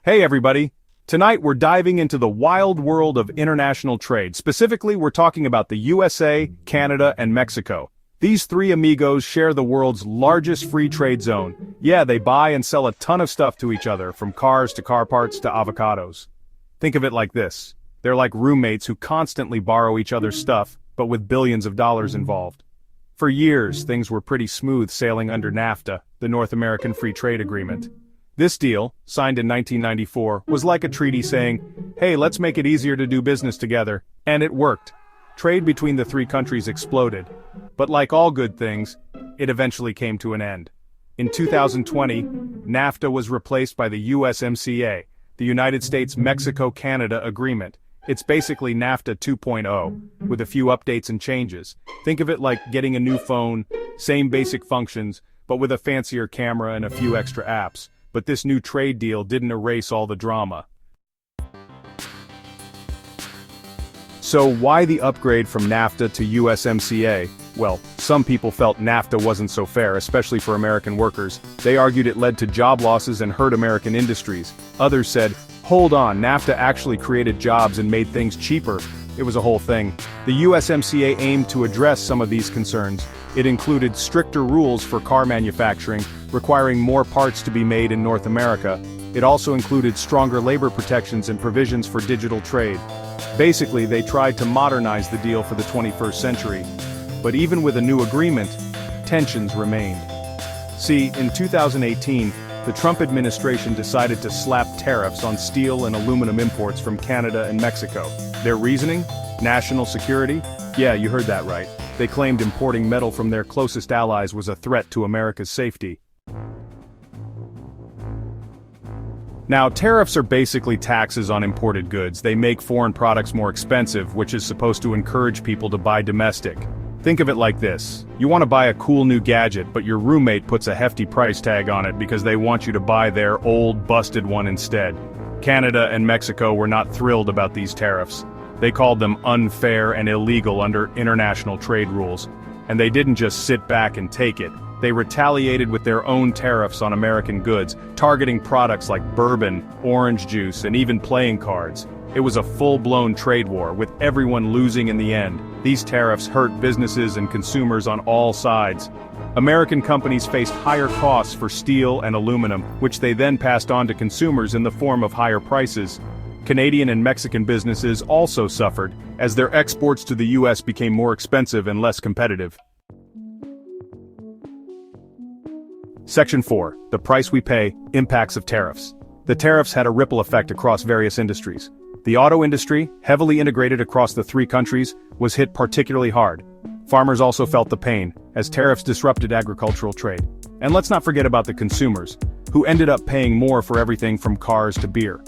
Hey everybody! Tonight we're diving into the wild world of international trade. Specifically, we're talking about the USA, Canada, and Mexico. These three amigos share the world's largest free trade zone. Yeah, they buy and sell a ton of stuff to each other, from cars to car parts to avocados. Think of it like this. They're like roommates who constantly borrow each other's stuff, but with billions of dollars involved. For years, things were pretty smooth sailing under NAFTA, the North American Free Trade Agreement. This deal, signed in 1994, was like a treaty saying, hey, let's make it easier to do business together, and it worked. Trade between the three countries exploded. But like all good things, it eventually came to an end. In 2020, NAFTA was replaced by the USMCA, the United States-Mexico-Canada Agreement. It's basically NAFTA 2.0, with a few updates and changes. Think of it like getting a new phone, same basic functions, but with a fancier camera and a few extra apps. But this new trade deal didn't erase all the drama. So why the upgrade from NAFTA to USMCA? Well, some people felt NAFTA wasn't so fair, especially for American workers. They argued it led to job losses and hurt American industries. Others said, hold on, NAFTA actually created jobs and made things cheaper. It was a whole thing. The USMCA aimed to address some of these concerns. It included stricter rules for car manufacturing, requiring more parts to be made in North America. It also included stronger labor protections and provisions for digital trade. Basically, they tried to modernize the deal for the 21st century. But even with a new agreement, tensions remained. See, in 2018, the Trump administration decided to slap tariffs on steel and aluminum imports from Canada and Mexico. Their reasoning? National security? Yeah, you heard that right. They claimed importing metal from their closest allies was a threat to America's safety. Now, tariffs are basically taxes on imported goods. They make foreign products more expensive, which is supposed to encourage people to buy domestic. Think of it like this. You want to buy a cool new gadget, but your roommate puts a hefty price tag on it because they want you to buy their old, busted one instead. Canada and Mexico were not thrilled about these tariffs. They called them unfair and illegal under international trade rules. And they didn't just sit back and take it. They retaliated with their own tariffs on American goods, targeting products like bourbon, orange juice, and even playing cards. It was a full-blown trade war, with everyone losing in the end. These tariffs hurt businesses and consumers on all sides. American companies faced higher costs for steel and aluminum, which they then passed on to consumers in the form of higher prices. Canadian and Mexican businesses also suffered, as their exports to the US became more expensive and less competitive. Section 4. The price we pay, impacts of tariffs. The tariffs had a ripple effect across various industries. The auto industry, heavily integrated across the three countries, was hit particularly hard. Farmers also felt the pain, as tariffs disrupted agricultural trade. And let's not forget about the consumers, who ended up paying more for everything from cars to beer.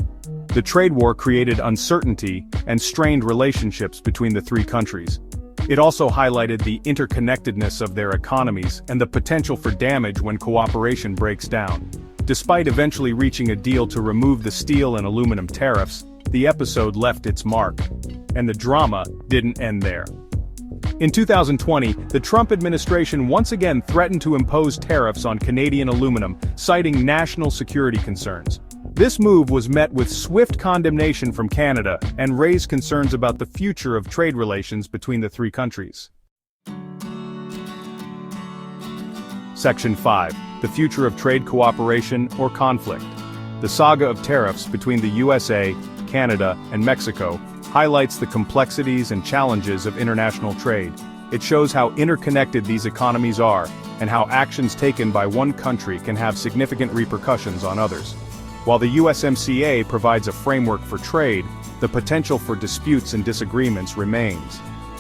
The trade war created uncertainty and strained relationships between the three countries. It also highlighted the interconnectedness of their economies and the potential for damage when cooperation breaks down. Despite eventually reaching a deal to remove the steel and aluminum tariffs, the episode left its mark. And the drama didn't end there. In 2020, the Trump administration once again threatened to impose tariffs on Canadian aluminum, citing national security concerns. This move was met with swift condemnation from Canada and raised concerns about the future of trade relations between the three countries. Section 5. The future of trade cooperation or conflict. The saga of tariffs between the USA, Canada, and Mexico highlights the complexities and challenges of international trade. It shows how interconnected these economies are, and how actions taken by one country can have significant repercussions on others. While the USMCA provides a framework for trade, the potential for disputes and disagreements remains.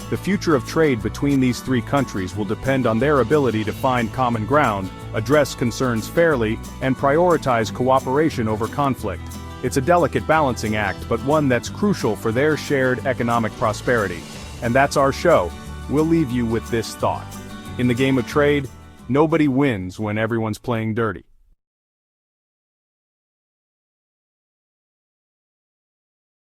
The future of trade between these three countries will depend on their ability to find common ground, address concerns fairly, and prioritize cooperation over conflict. It's a delicate balancing act, but one that's crucial for their shared economic prosperity. And that's our show. We'll leave you with this thought. In the game of trade, nobody wins when everyone's playing dirty.